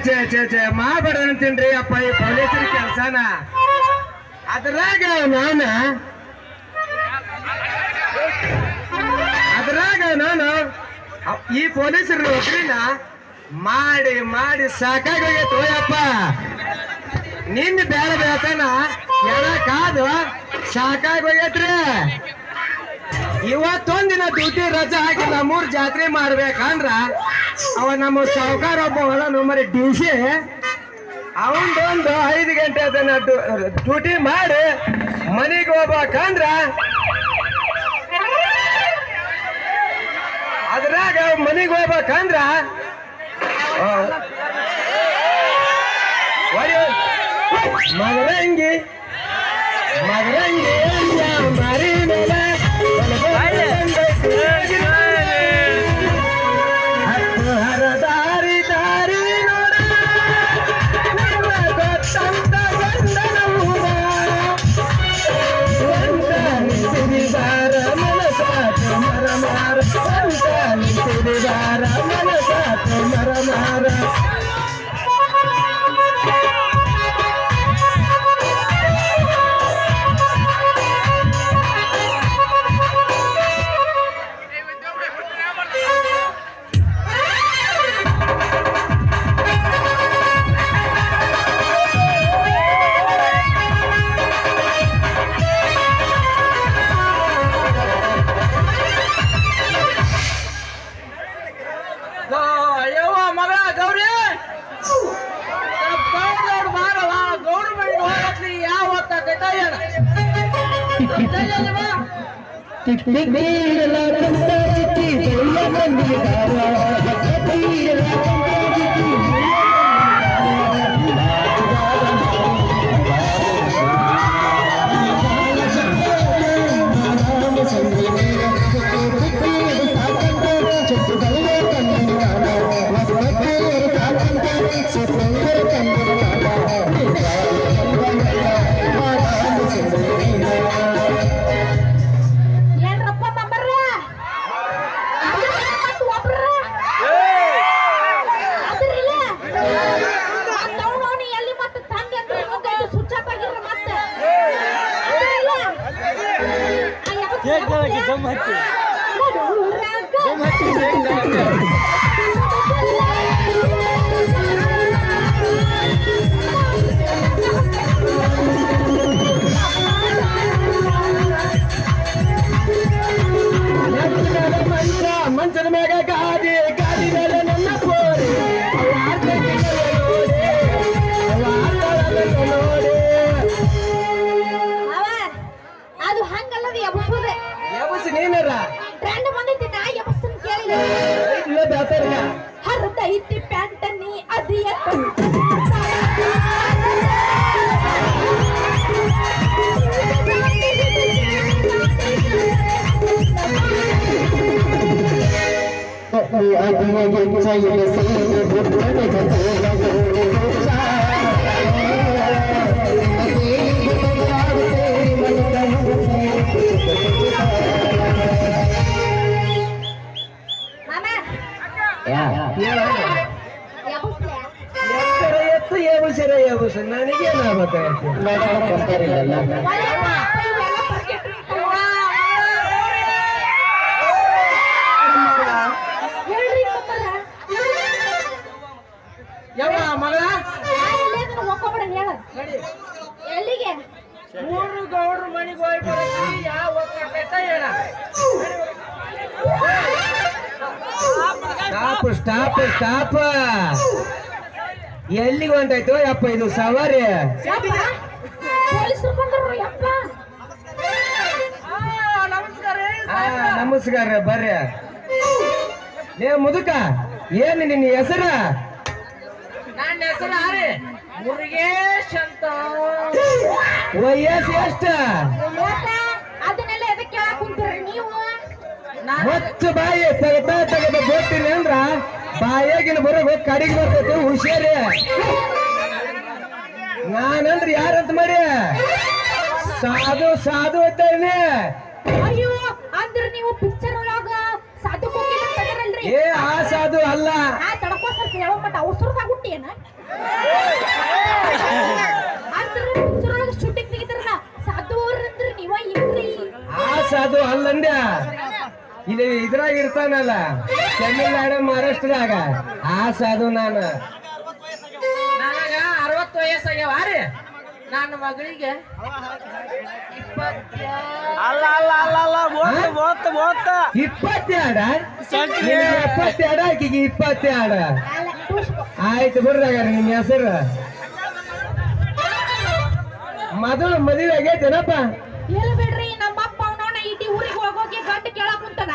ಛೇ ಮಾಡಬೇಡ ಅಂತೀನ್ರಿ ಅಪ್ಪ ಈ ಪೊಲೀಸರ ಕೆಲಸನ ಅದ್ರಾಗ ನಾನು ಈ ಪೊಲೀಸರ ನೌಕರಿನ ಮಾಡಿ ಮಾಡಿ ಸಾಕಾಗೋಗೈತೆ ಯಪ್ಪ. ನಿನ್ನ ಬೇಡ ಬೇಕನ ಕಾದು ಸಾಕಾಗೋಗೈತ್ರಿ. ಇವತ್ತೊಂದಿನ ಡ್ಯೂಟಿ ರಜಾ ಹಾಕಿ ನಮ್ಮೂರ್ ಜಾತ್ರೆ ಮಾಡ್ಬೇಕಂದ್ರ ಅವ ನಮ್ಮ ಸಾವುಕಾರ ಒಬ್ಬ ಮರಿ DC ಅವಂದೊಂದು 5 ಗಂಟೆ ಅದನ್ನ ಡ್ಯೂಟಿ ಮಾಡಿ ಮನೆಗೆ ಹೋಗ್ಬೇಕಂದ್ರ ಅದ್ರಾಗ ಮನೆಗೆ ಹೋಗ್ಬೇಕಂದ್ರ ಮಗರಂಗಿ ಮಾರಿ ಮೇಲೆ ದಾರಿ ದಾರಿ ನೋಡ ಗೊತ್ತಂತ ಗಂಡನ ಸಿರಿದಾರ ಮನಸಾತ ಮರಮಾರ ಸಿರಿದಾರ ಮನಸಾತ ಮರಮಾರ. ಮಂಚದ ಮ್ಯಾಗ ಗಾದಿ ಮೇಲೆ ನನ್ನ ಪೋರಿ ಅದು ಹಂಗಲ್ಲದ ಎಬ್ಬಸೋದೆ ಎಬ್ಬಸಿ ನೀನರ ಟ್ರೆಂಡ್ ಬಂದೈತಿ ನಾ ಎಬ್ಬಸನ್ ಕೇಳಿಲ್ಲ ಹರಿದೈತಿ ಪ್ಯಾಂಟ ನೀ ಅದಿಯ ನನಗೇನಾಗಬೇಕು ಯಾವ ಮಗಳ ಎಲ್ಲಿಗೆ ಮೂರು ಗೌಡ್ರ ಮನೆಗೆ ಹೋಗಿ ಯಾವ ಹೇಳ ಸ್ಟಾಪ್ ಎಲ್ಲಿಗೆ ಹೊಂಟಾಯ್ತು ಯಪ್ಪ ಇದು ಸವಾರಿ ನಮಸ್ಕಾರ ಬರ್ರಿ ಏ ಮುದುಕ ಏನ್ ನಿನ್ನ ಹೆಸರ? ನನ್ನ ಹೆಸರು ಮುರುಗೇಶ್ ಅಂತ. ವಯಸ್ಸು ಎಷ್ಟ? ಅದನ್ನೆಲ್ಲ ಎದಕ್ಕೆ ಕುಂತೀರಿ ನೀವು? ಹೊತ್ತು ಬಾಯಿ ತೆಗೆದ ಬೋಗ್ತೀನಿ ಅಂದ್ರ ಬಾಯಾಗಿನ ಬರೋಗ ಕಡಿಗೆ ಬರ್ತೈತಿ ಹುಷಾರಿ. ನಾನಂದ್ರ ಯಾರಂತ ಮಾಡಿ ಸಾಧು ಇದ್ದೇನೆ. ಅಯ್ಯೋ ಅಂದ್ರೆ ನೀವು ಪಿಕ್ಚರ್ ಒಳಗ ಸಾಧು ಏ ಆ ಸಾಧು ಅಲ್ಲ, ಹೇಳೋ ಮಟ್ಟ ಅವಸರದಾಗ ಹುಟ್ಟಿಯೇನ ಅಂದ್ರ ಪಿಕ್ಚರ್ ಒಳಗ ಶೂಟಿಂಗ್ ತೆಗಿತಾರಲ್ಲ ಸಾಧು ಅವ್ರಂದ್ರ ನೀವ ಇಲ್ರಿ ಆ ಸಾಧು ಅಲ್ಲಂದ್ಯ ಇಲ್ಲಿ ಇದ್ರಾಗ ಇರ್ತಾನಲ್ಲ ತಮಿಳ್ನಾಡು ಮಹಾರಾಷ್ಟ್ರದಾಗ ಆ ಸಾಧು ನಾನು ನನಗ 60 ವಯಸ್ಸಾಗ್ಯಾವ ರೀ ನನ್ನ ಮಗಳಿಗೆ ಅಲ್ಲ ಅಲ್ಲ ಅಲ್ಲ ಅಲ್ಲ ಮೂವತ್ತು ಮೂವತ್ತು 22 22 ಆಕಿಗೆ 22 ಅಲ್ಲ ಟೂಸ್ಕೊ ಆಯ್ತು ಬಿಡ್ರಾಗ ನಿಮ್ಮ ಹೆಸರು ಮೊದಲು ಮದುವೆ ಆಗೈತೇನಪ್ಪ ಇಲ್ಲ ಬಿಡ್ರಿ ನಮ್ಮ ಅಪ್ಪ ಅವನವನ ಇಡೀ ಊರಿಗೆ ಹೋಗೋಕೆ ಗಂಟು ಕೇಳಕ್ ಕುಂತಾನ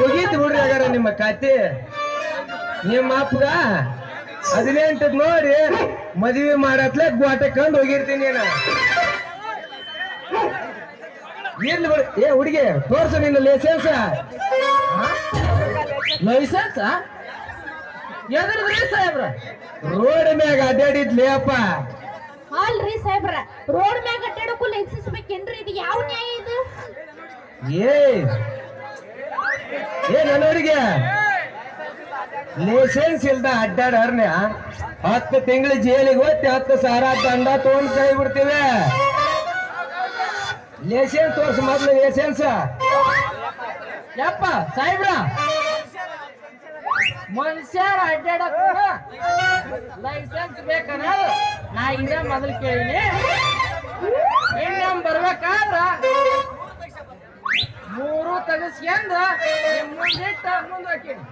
ಮುಗೀತು ಬಿಡ್ರಿ ಹಾಗಾರ ನಿಮ್ಮ ಕತೆ ನಿಮ್ಮ ಅಪ್ಪಗ 18 ನೋಡಿ ಮದುವೆ ಮಾಡತ್ಲೆ ಗ್ವಾಟೆ ಕಂಡು ಹೋಗಿರ್ತೀನಿ ನಾನು ಇರ್ಲಿ ಬಿಡಿ ಏ ಹುಡುಗಿ ತೋರ್ಸು ನಿನ್ನ ಲೈಸೆನ್ಸ್ ಲೈಸೆನ್ಸ್ ಎದ್ರದ್ರಿ ಸಾಹೇಬ್ರ ರೋಡ್ ಮ್ಯಾಗ ಅಡ್ಡಾಡಿದ್ಲಿ ಅಪ್ಪ ಅಲ್ರಿ ಸಾಹೇಬ್ರ ರೋಡ್ ಮ್ಯಾಗ ಅಡ್ಡಾಡಕ್ಕೂ ಲೈಸೆನ್ಸ್ ಬೇಕೇನ್ರಿ ಇದು ಯಾವ ನ್ಯಾಯ ಇದು ಏ ನನ್ನ ಹುಡುಗಿ ಲೈಸೆನ್ಸ್ ಇಲ್ದ ಅಡ್ಡಾಡರ್ನ 10 ತಿಂಗಳ ಜೈಲಿಗೆ ಹೋಗ್ತಿ 10,000 ದಂಡ ತಗೊಂಡ್ ಕೈ ಬಿಡ್ತೀವಿ ಲೈಸೆನ್ಸ್ ತೋರ್ಸು ಮೊದ್ಲು ಲೈಸೆನ್ಸ್ ಯಪ್ಪ ಸಾಹೇಬ್ರ ಮನುಷ್ಯರ ಅಡ್ಡಾಡಕ್ ಲೈಸೆನ್ಸ್ ಬೇಕನ್ನ ನಾ ಇದೇ ಮೊದಲು ಕೇಳಿನಿ ಇನ್ನೊಮ್ಮೆ ಬರ್ಬೇಕಾದ್ರ 3 ತೆಗಿಸ್ಕೊಂಡ್ ಮುಂದಿಟ್ಟು ಮುಂದೆ ಹಾಕಿನಿ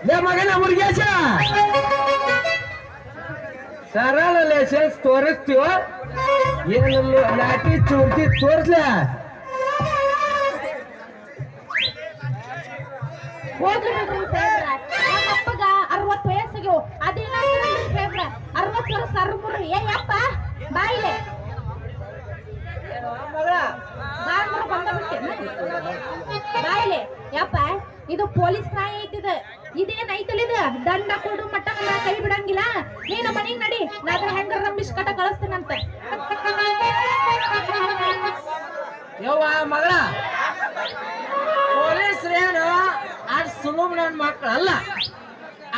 ಲೇ ಮಗನ ಮುರುಗೇಶ ಸರಳ ಲೈಸೆನ್ಸ್ ತೋರಿಸ್ತೀವ ಏನಲ್ಲ ಲಾಟಿ ಚೂರ್ತಿ ತೋರ್ಸ್ಲ ಹೋಗ್ಲಿ ಬಿಡ್ರಿ ಸಾಹೇಬ್ರ ನಮ್ಮ ಅಪ್ಪಗ 60 ವಯಸ್ಸಿಗೆ ಅದೇನಾಗ್ತದ್ರಿ ಸಾಹೇಬ್ರ 60 ವರ್ಷ ಸರ್ಮುರಿ ಏ ಯಪ್ಪ ಬಾಯಿಲೆ ಬಾಳ್ಮರ ಬಂದ ಬಾಯಿಲೆ ಯಪ್ಪ ಇದು ಪೊಲೀಸ್ ನಾಯಿ ಐತಿದ ಇದೇನ್ ಐತಲ್ಲ ಇದು ದಂಡ ಕೊಡು ಮಟ್ಟ ನಾ ಕೈ ಬಿಡಂಗಿಲ್ಲ ನೀನು ಮನಿಗ್ ನಡಿ ನಾದ್ರ ಹೆಂಗಾರ ನಂಬಿಸ್ ಕಟ ಕಳಿಸ್ತೇನಂತ ಯವ್ವ ಮಗಳ ಪೊಲೀಸ್ರೇನು ಅದ್ ಸುಲಭ ನನ್ನ ಮಕ್ಕಳು ಅಲ್ಲ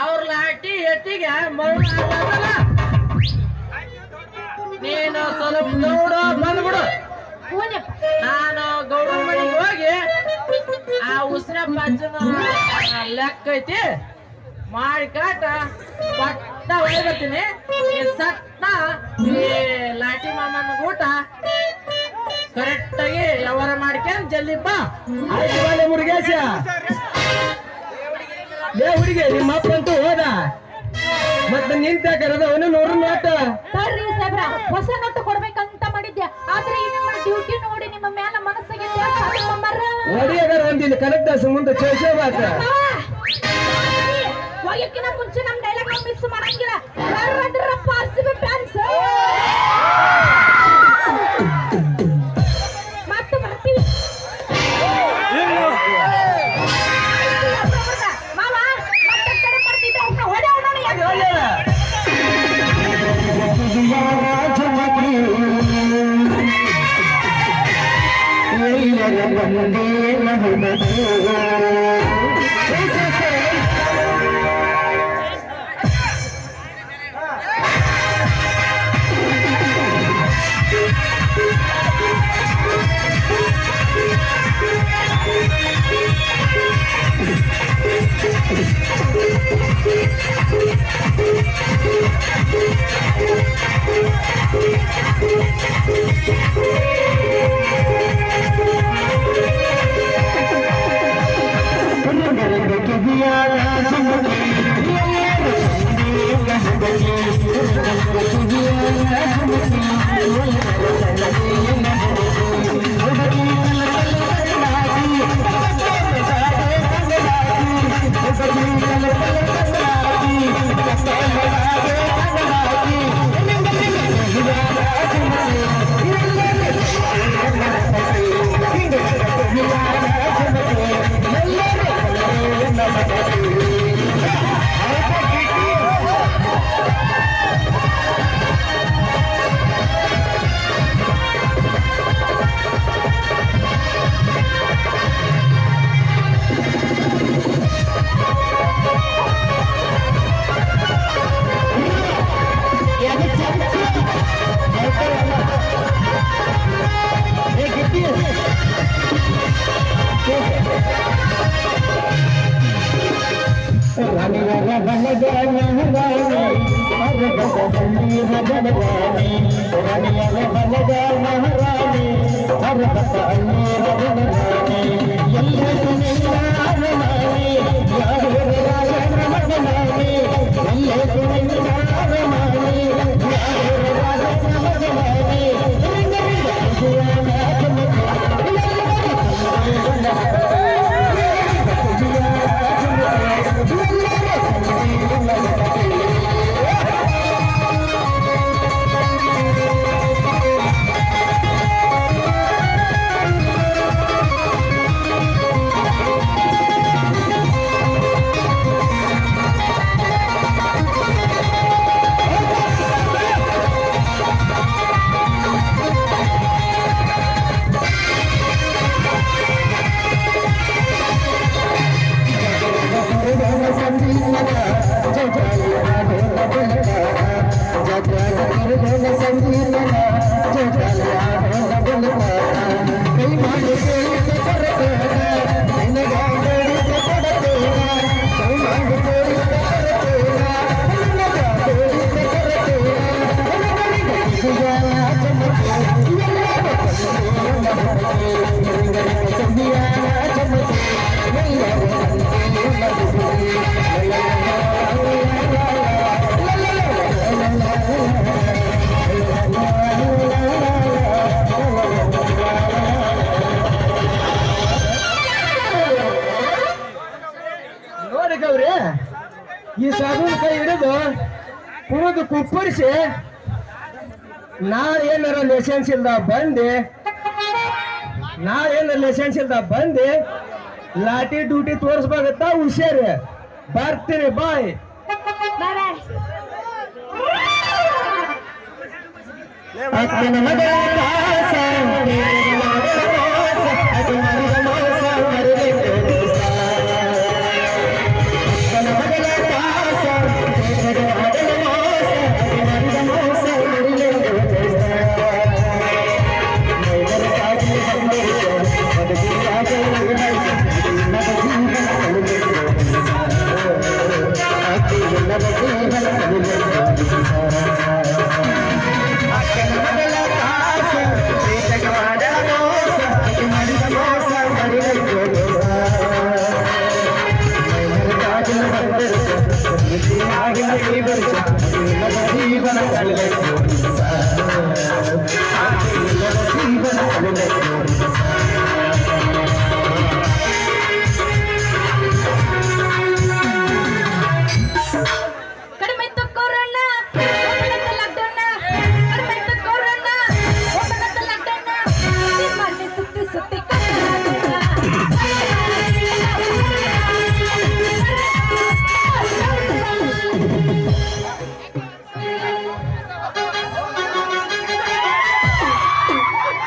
ಅವ್ರ ಲಾಟಿ ಎತ್ತಿಗೆ ಮರಣ ಆಗಲ್ಲ ನೀನು ಸ್ವಲ್ಪ ನೋಡು ಬಂದ್ಬಿಡು ಹೂನಪ್ಪ ನಾನು ಗೌಡನ ಮನೆಗೆ ಹೋಗಿ ಆ ಉಸಿರ ಪಂಚನ ಲೆಕ್ಕ ಐತಿ ಮಾಡಿ ಕಾಟ ಪಟ್ಟ ಹೊಯ್ಬರ್ತೀನಿ ಸಟ್ಟ ಈ ಲಾಟಿ ಮಾಮನ ಊಟ ಕರೆಕ್ಟ್ ಆಗಿ ವ್ಯವಹಾರ ಮಾಡ್ಕೊಂಡ್ ಜಲ್ದಿ ಬಾ ಆಯ್ತು ಬಾಲೆ ಮುರುಗೇಶ ಲೇ ಹುಡುಗಿ ನಿಮ್ಮ ಅಪ್ಪ ಅಂತೂ ಹೋದ ಮತ್ತೆ ನಿಂತ ಕರೆದ ಅವನು 100 ನೋಟ ತಡ್ರಿ ಸಾಹೇಬ್ರ ಹೊಸ ನೋಟು ಕೊಡ್ಬೇಕಂತ ಮಾಡಿದ್ದೆ ಆದ್ರೆ ಈ ನಿಮ್ಮ ಡ್ಯೂಟಿ ನೋಡಿ ನಿಮ್ಮ ಮ್ಯಾಲ ಮನಸ್ಸಿಗೆ ಒಡಿಯಾಗಾರ ಒಂದಿಲ್ಲ ಕರೆಕ್ಟ್ ಮುಂದೆ ಚೇಸೇವಾತ ಹೋಗಕ್ಕಿನ ಮುಂಚೆ ನಮ್ ಡೈಲಾಗ್ ಮಿಸ್ ಮಾಡಂಗಿಲ್ಲ ಯಾರಂದ್ರಪ್ಪ ಆರ್ಸಿಬಿ ಫ್ಯಾನ್ಸ್ ಮತ್ತೆ ಬರ್ತೀವಿ ಮಾವ ಮತ್ತೆ ಕಡೆ ಬರ್ತಿದ್ದೆ ಅವ್ನ ಹೊಡೆ ಅವನನ್ನ ಯಾಕೆ ನೋಡಿ ಗೌರಿ, ಈ ಸಾಧುವಿನ ಕೈ ಹಿಡಿದು ಕುಣಿದು ಕುಪ್ಪರಿಸಿ ನಾಳೆ ಏನಾರ ಲೈಸೆನ್ಸ್ ಇಲ್ದ ಬಂದೆ ಲಾಟಿ ಡ್ಯೂಟಿ ತೋರಿಸ್ಬೇಕಾಗತ್ತ. ಹುಷಾರಿ, ಬರ್ತೀನಿ, ಬಾಯ್. ಬಾಯ್. ಅಕ್ಕನ ಮಗಳ ಕಾಸ,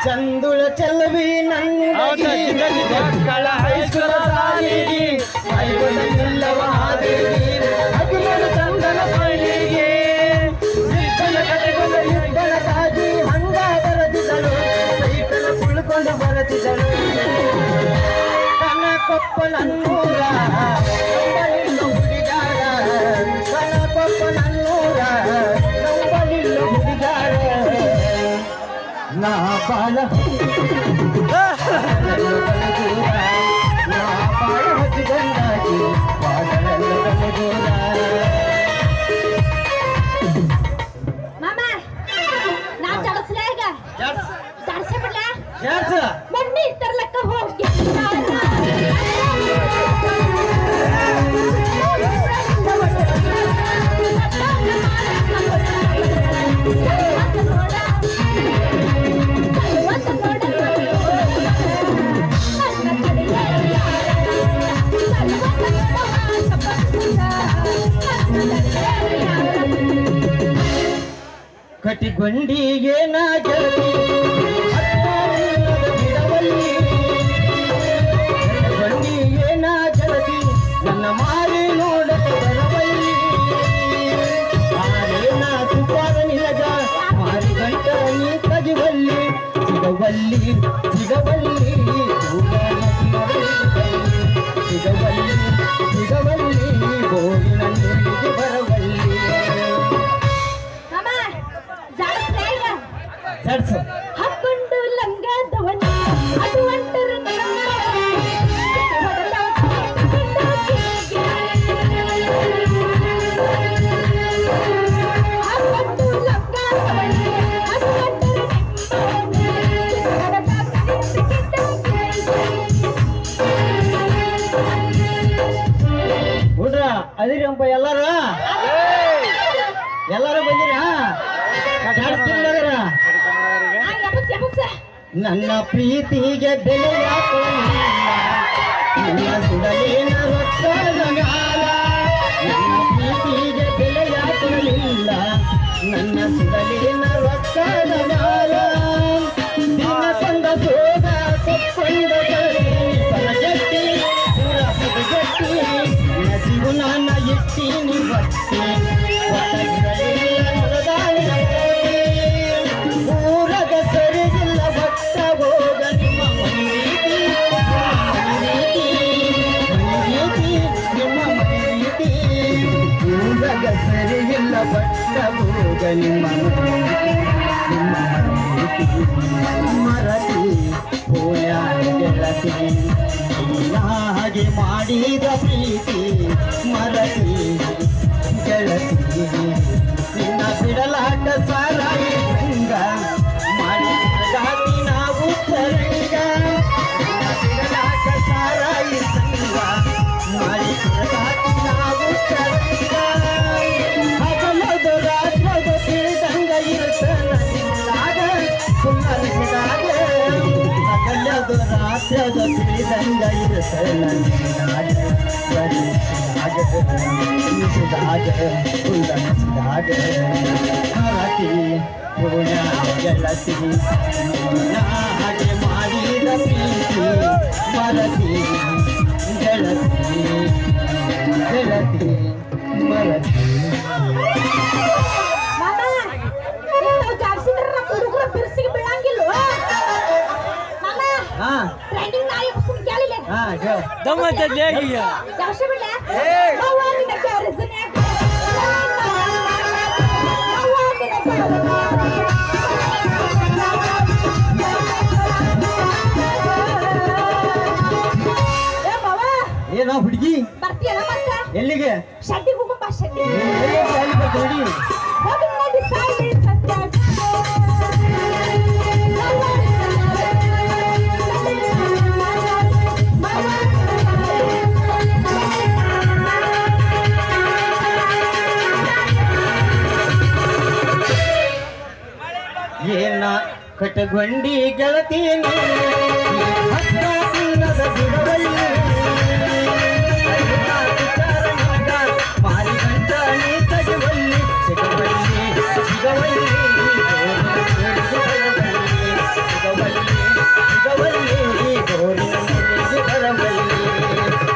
ಚಂದುಳ ಚೆಲುವಿ ನನ್ನ ಮಕ್ಕಳ ಹೈಸ್ಕೂಲ ಸಾಲಿಗೆ ಐವನಲ್ಲವ ಹಾದಿಗೆ ಅಗುಮನ ಚಂದನ ಬಯಲಿಗೆ ಯುದ್ಧನ ಕತೆಗೊಂಡ ಯುದ್ಧನ ಕಾಜಿ ಹಂಗ ಬರೆದಿದ್ದಳು, ಸೈಕಲ್ ಕುಳ್ಕೊಂಡು ಬರೆದಿದ್ದಳು. ಕನಕೊಪ್ಪ ನನ್ನೂರ ನಂಬಲಿಲ್ಲ ಹುಡುಗಾರ, ಕನಕೊಪ್ಪ ನನ್ನೂರ ನಂಬಲಿಲ್ಲ ಹುಡುಗಾರ. ನಾ ಬಾಳ ಹಚ್ಚಿಕೊಂಡಾಗಿ ಮಾಮ, ನಾ ಜಡಸ್ಲ ಈಗ ಜಡಸೆ ಬಿಡ್ಲ ಜಾಡ್ಸ ಮಣ್ಣಿ ತರ್ಲಕ್ಕ ಹೋಗಿ ಕಟಿಗೊಂಡಿಗೆ ನಾ ಗೆಳತಿ ಬಿಡವಲ್ಲಿ, ಕಟಿಗೊಂಡಿಗೆ ನಾ ಗೆಳತಿ ನನ್ನ ಮಾರಿ ನೋಡಕ ಬರವಲ್ಲಿ. ಆರೆ ನಾ ತುಪಾದ ನಿಲಗ ಮಾರಿ ಗಂಟರ ನೀ ತಗಿವಲ್ಲಿ, ಸಿಗವಲ್ಲಿ ಸಿಗವಲ್ಲಿ ಸಿಗವಲ್ಲಿ ಸಿಗವಲ್ಲಿ ಅದಿರಪ್ಪ ಎಲ್ಲಾರು ಎಲ್ಲಾರು ಬಂದಿರಾ ಜಾಡಿಸ್ತಿರ ನನ್ನ ಪ್ರೀತಿಗೆ ಬೆಲೆಯ ನನ್ನ ಸುಡಲಿನ ರಕ್ತದ ಗಾಲ ನನ್ನ ಪ್ರೀತಿಗೆ ಬೆಲೆಯ ಕೊಡಲಿಲ್ಲ ನನ್ನ ಸುಡಲಿನ ರಕ್ತದ ಗಾಲ ದಿನ ತಂದ ಸೋದ ಸೊಪ್ಕೊಂಡ ಪರಗಟ್ಟಿ ಪುರ ಪುರಗಟ್ಟಿ ಜೀವನ ಎತ್ತೀನಿ ಬಟ್ಟಿ ಊರಗ ಸರಿಗಿಲ್ಲ ಬಟ್ಟ ಹೋಗ ನಿಮ್ಮ ಮೈರೀತಿ ನಿಮ್ಮ ಮೈರೀತಿ ಊರಗ ಸರಿಗಿಲ್ಲ ಬಟ್ಟ ಹೋಗ ನಿಮ್ಮ ಮರತಿ ಹೋಯ ಗೆಳತಿ ಹಾಗೆ ಮಾಡಿದ ಪ್ರೀತಿ ಮರತಿ ಗೆಳತಿ ನಿನ್ನ ಬಿಡಲಾಟ ಸಾರಾಯಿ ಸಂಗ ಮಾಡಿದಾಗಿ ನಾವು ಸರಂಗ ನಿನ್ನ ಬಿಡಲಾಟ ಸಾರಾಯಿ ಸಂಗ ಮಾಡಿದಾಗಿ ನಾವು ಸರಂಗ ಹಗಲದು ರಾತ್ರದ ತಿಳಿದಂಗ ಇರುತ್ತಲ್ಲ ನಿನ್ನಾಗ ಸುಮ್ಮನಿಸಿದಾಗ ಹಗಲದು ರಾತ್ರದ ತಿಳಿದಂಗ ಇರುತ್ತಲ್ಲ ನಿನ್ನಾಗ ಉಳಿಸಿದಾಗ ಉಲ್ಲಸಿದಾಗ ಹರತಿ ಪೂರ್ಣ ಗೆಳತಿ ಹಾಗೆ ಮಾಡಿದ ಪ್ರೀತಿ ಮರತಿ ಗೆಳತಿ ಗೆಳತಿ ಮರತಿ ಬಿರ್ಸಿಗೆ ಬೀಳಂಗಿಲ್ಲ ಟ್ರೆಂಡಿಂಗ್ ನಾಯಿ ಸುಮ್ ಕೇಳಿಲ್ಲ ಜಾಸ್ತಿ ಬಿಡ್ಲೆ ಏನ ಹುಡುಗಿ ಬರ್ತೀಯಲ್ಲ ಮತ್ತ ಎಲ್ಲಿಗೆ ಶೆಡ್ಡಿಗೆ ಹೋಗಪ್ಪ ಶೆಡ್ಡಿ ನೋಡಿ ಏನ ಕಟಗೊಂಡಿ ಗೆಳತೀನಿ ಹತ್ತದ ಬಿಡವಲ್ಲಿ ಮಾರಿ ಗಂಟ ನೀ ತಗವಲ್ಲಿ ಸಿಗವಲ್ಲಿ ಸಿಗವಲ್ಲಿ ಸಿಗವಲ್ಲಿ ಗೋರಿನ ಬರವಲ್ಲಿ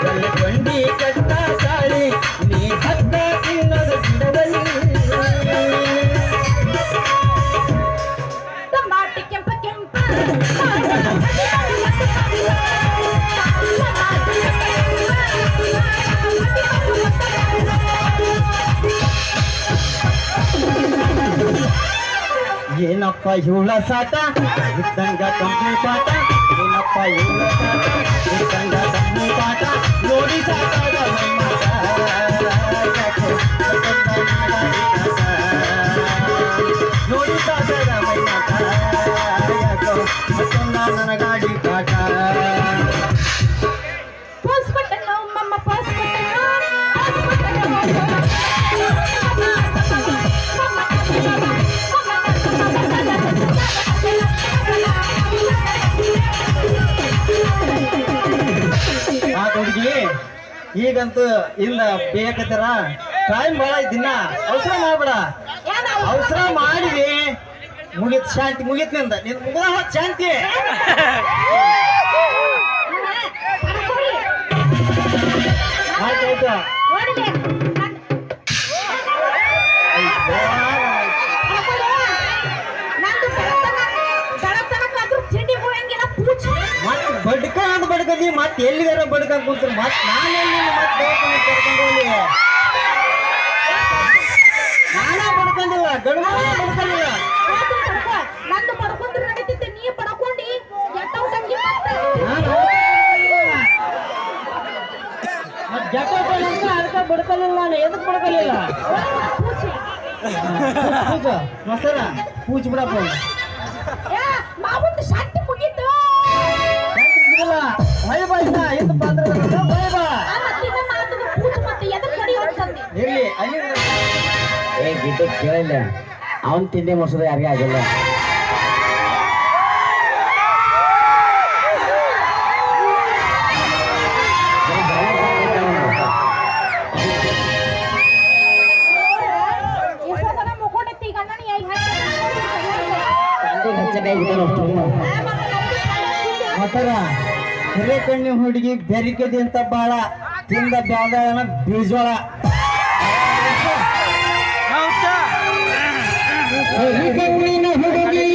ಕಟಗೊಂಡಿ ಕಟ್ಟ ತಾಳಿ ನೀ ಹತ್ತ ತಿನ್ನದ ಬಿಡವಲ್ಲಿ ಏನಪ್ಪ ಇವಳ ಸಾಟ ಇದ್ದಂಗ ಕಂಪ್ನಿ ಪಾಠ ಏನಪ್ಪ ಇವಳ ಸಾಟ ಇದ್ದಂಗ ಕಂಪ್ನಿ ಪಾಠ ನೋಡಿ ಸಾಕಾದ ನೋಡಿ ಸಾಕಾದ ಮತ್ತೊಂದ ನನ್ನ ಗಾಡಿ ಕಾಟ ಆ ಹುಡುಗಿ ಈಗಂತೂ ಇಲ್ಲ ಬೇಕತ್ತರ ಟೈಮ್ ಭಾಳ ದಿನ ಅವಸರ ಮಾಡ್ಬೇಡ ಅವಸರ ಮಾಡಿವಿ ಮುಗಿತ್ ಶಾಂತಿ ಮುಗಿತ್ ನಿಂದ ನಿನ್ ಮುಗಿದ ಹೊತ್ತು ಶಾಂತಿ ಆಯ್ತಾಯ್ತು ಮತ್ತೆ ಬಡ್ಕದಿ ಮತ್ತೆ ಎಲ್ಲಿಗಾರ ಬಡ್ಕೊಂಡ್ ಕೂತ್ರು ಮತ್ತೆ ನಾನೆಲ್ಲಿ ಮತ್ತೆ ಕರ್ಕೊಂಡು ಹೋಗಿ ನಾನೇ ಬಡ್ಕೊಂಡಿಲ್ಲ ಗಂಡು ಬಡ್ಕೊಂಡಿಲ್ಲ ನಂದು ಪಡ್ಕೊಂಡ್ರೆ ನಡೀತಿದ್ದೆ ನೀ ಪಡ್ಕೊಂಡು ಅದಕ್ಕೆ ಬಡ್ಕೊಳ್ಳಿಲ್ಲ ನಾನು ಎದಕ್ ಬಡ್ಕೊಳ್ಳಿಲ್ಲ ಮಸ್ತರ ಪೂಜ್ ಬಿಡಪ್ಪ ಮಾವಂದು ಶಾಂತಿ ಮುಗೀತು ಮೈ ಬಾಯ್ಸ ಎಂತ ಪಾತ್ರ ಮೈ ಬಾ ಪೂಜೆ ಮತ್ತೆ ಎದಕ್ ನಡೆಯುವಂತ ಕೇಳಿಲ್ಲ ಅವನ್ ತಿಂಡಿ ಮುಡ್ಸೋದು ಯಾರಿಗೆ ಆಗಿಲ್ಲ. ಎಷ್ಟೊತ್ತನ ಮುಕ್ಕೊಂಡೈತಿ ಈಗ ಅಣ್ಣ ನೀ ಮತ್ತರ ಹಿರೇಕಣ್ಣಿ ಹುಡುಗಿ ಬೆರಿಕದಿ ಅಂತ ಬಾಳ ತಿಂದ ಬ್ಯಾದ ಬೀಜೋಳ ಹಿರೇಕಣ್ಣಿನ ಹುಡುಗಿ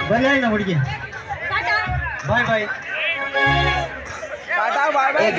ಬನ್ನಿ ಹುಡುಗಿ ಬಾಯ್ ಬಾಯ್ ಟಾಟಾ ಬಾಯ್ ಬಾಯ್